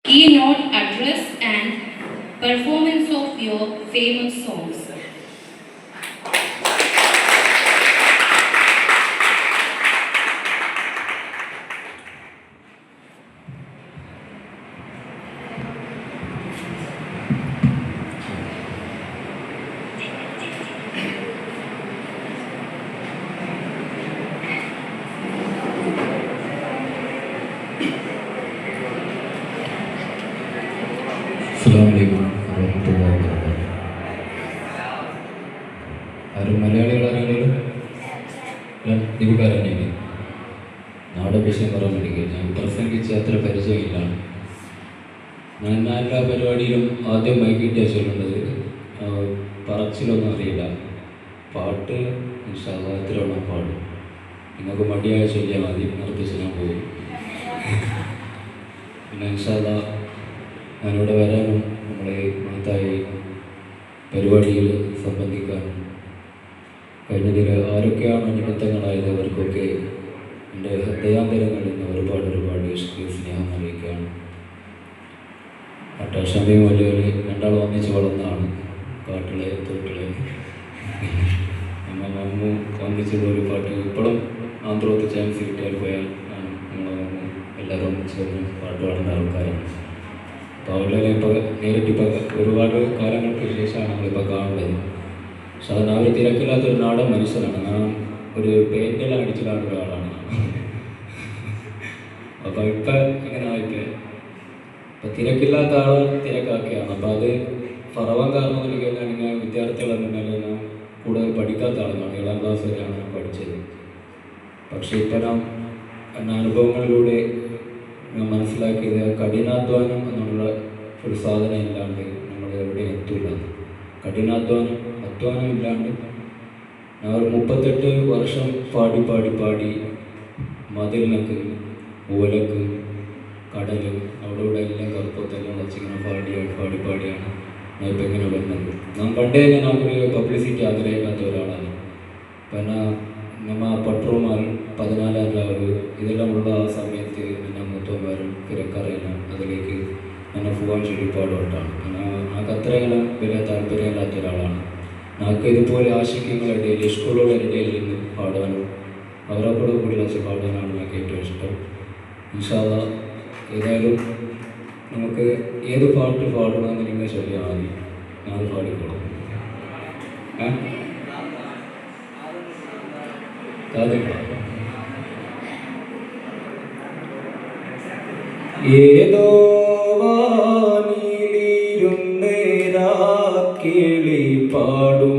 keynote address and performance of your famous songs. ആരും മലയാളികളാണെങ്കിലും ദീപക്കാരനെങ്കിൽ നാടൻ വിഷയം പറയാൻ വേണ്ടി ഞാൻ പ്രസംഗിച്ച് അത്ര പരിചയമില്ല. ഞാൻ എല്ലാ പരിപാടിയിലും ആദ്യം മൈക്കിട്ട് ചൊല്ലുന്നത് പറച്ചിലൊന്നും അറിയില്ല. പാട്ട് എത്രയുള്ള പാടും. നിങ്ങൾക്ക് മടിയായ ചൊല്ലിയാൽ മതി, നിർദ്ദേശിച്ച് ഞാൻ പോകും. പിന്നെ ഞാനിവിടെ വരാനും നമ്മളെ മഹത്തായി പരിപാടിയിൽ സംബന്ധിക്കാനും കഴിഞ്ഞതിൽ ആരൊക്കെയാണ് നിമിത്തങ്ങളായത് അവർക്കൊക്കെ എൻ്റെ ഹൃദയാന്തരങ്ങളിൽ നിന്ന് ഒരുപാട് സ്നേഹം അറിയിക്കുകയാണ്. ഷമീം വലിയൊരു രണ്ടാളും ഒന്നിച്ച് വളർന്നതാണ്. പാട്ടിലെ തോട്ടിലെ മമ്മു ഒന്നിച്ചുള്ള ഒരു പാട്ട് ഇപ്പോഴും ആന്ത്രോത്ത് ചാൻസ് കിട്ടിയാൽ പോയാൽ നമ്മളെ എല്ലാവരും ഒന്നിച്ച് പാട്ട് പാടുന്ന ആൾക്കാരാണ്. അപ്പോൾ അവരുടെ ഇപ്പോൾ നേരിട്ടിപ്പോൾ ഒരുപാട് കാലങ്ങൾക്ക് ശേഷമാണ് നമ്മളിപ്പോൾ കാണുന്നത്. പക്ഷെ അത് അവർ തിരക്കില്ലാത്തൊരു നാടൻ മനുഷ്യനാണ്. ഞാൻ ഒരു പെയിൻ്റെല്ലാം അടിച്ചു കാണുന്ന ഒരാളാണ്. അപ്പോൾ ഇപ്പം ഇങ്ങനെ ആയിട്ട് ഇപ്പം തിരക്കില്ലാത്ത ആൾ തിരക്കാക്കിയാണ്. അപ്പോൾ അത് ഫറവാൻ കാരണം എന്ന് കഴിഞ്ഞാൽ വിദ്യാർത്ഥികളെന്നുണ്ടെങ്കിൽ ഞാൻ കൂടുതൽ പഠിക്കാത്ത ആളാണ്. 7ാം ക്ലാസ് വരെയാണ് ഞാൻ പഠിച്ചത്. പക്ഷേ ഇപ്പം ഞാൻ എൻ്റെ അനുഭവങ്ങളിലൂടെ ഞാൻ മനസ്സിലാക്കിയത് കഠിനാധ്വാനം എന്നുള്ള ഒരു സാധനം ഇല്ലാണ്ട് നമ്മൾ എവിടെയും എത്തില്ല. അധ്വാനം ഇല്ലാണ്ട് ഞാൻ ഒരു 38 വർഷം പാടി മതിലിനക്ക് ഓലക്ക് കടലും അവിടെ ഇവിടെ എല്ലാം കറുപ്പത്തെല്ലാം വച്ചിങ്ങനെ പാടിയാണ് ഞാൻ ഇപ്പം ഇങ്ങനെ വരുന്നത്. ഞാൻ പണ്ടേ നമുക്കൊരു പബ്ലിസിറ്റി ആഗ്രഹിക്കാത്ത ഒരാളാണ്. പിന്നെ നമ്മൾ പട്രോമാർ 14ാം രാവ് ഇതെല്ലാം ഉള്ള ആ സമയത്ത് എന്നെ മൂത്തവന്മാരും തിരക്കറിയണം അതിലേക്ക് എന്നെ പോകാൻ ചുരുപ്പാടുമായിട്ടാണ്. నాకు അത്രയെല്ലാം വലിയ താല്പര്യമില്ലാത്ത ഒരാളാണ്. നമുക്ക് ഇതുപോലെ ആശിക്കങ്ങളുടെ ഇടയിൽ സ്കൂളുകളുടെ ഇടയിൽ നിന്ന് പാടാനും അവരെ കൂടി വെച്ച് പാടാനാണ് എനിക്ക് ഏറ്റവും ഇഷ്ടം. ഇൻഷാ അല്ലാഹ് ഏതായാലും നമുക്ക് ഏത് പാട്ട് പാടണമെന്ന് നിങ്ങൾ ചൊല്ലിയാൽ മതി, ഞാൻ പാടിക്കോളാം. ഏതോ വാനിലിരുന്നേരാ കിളി പാടും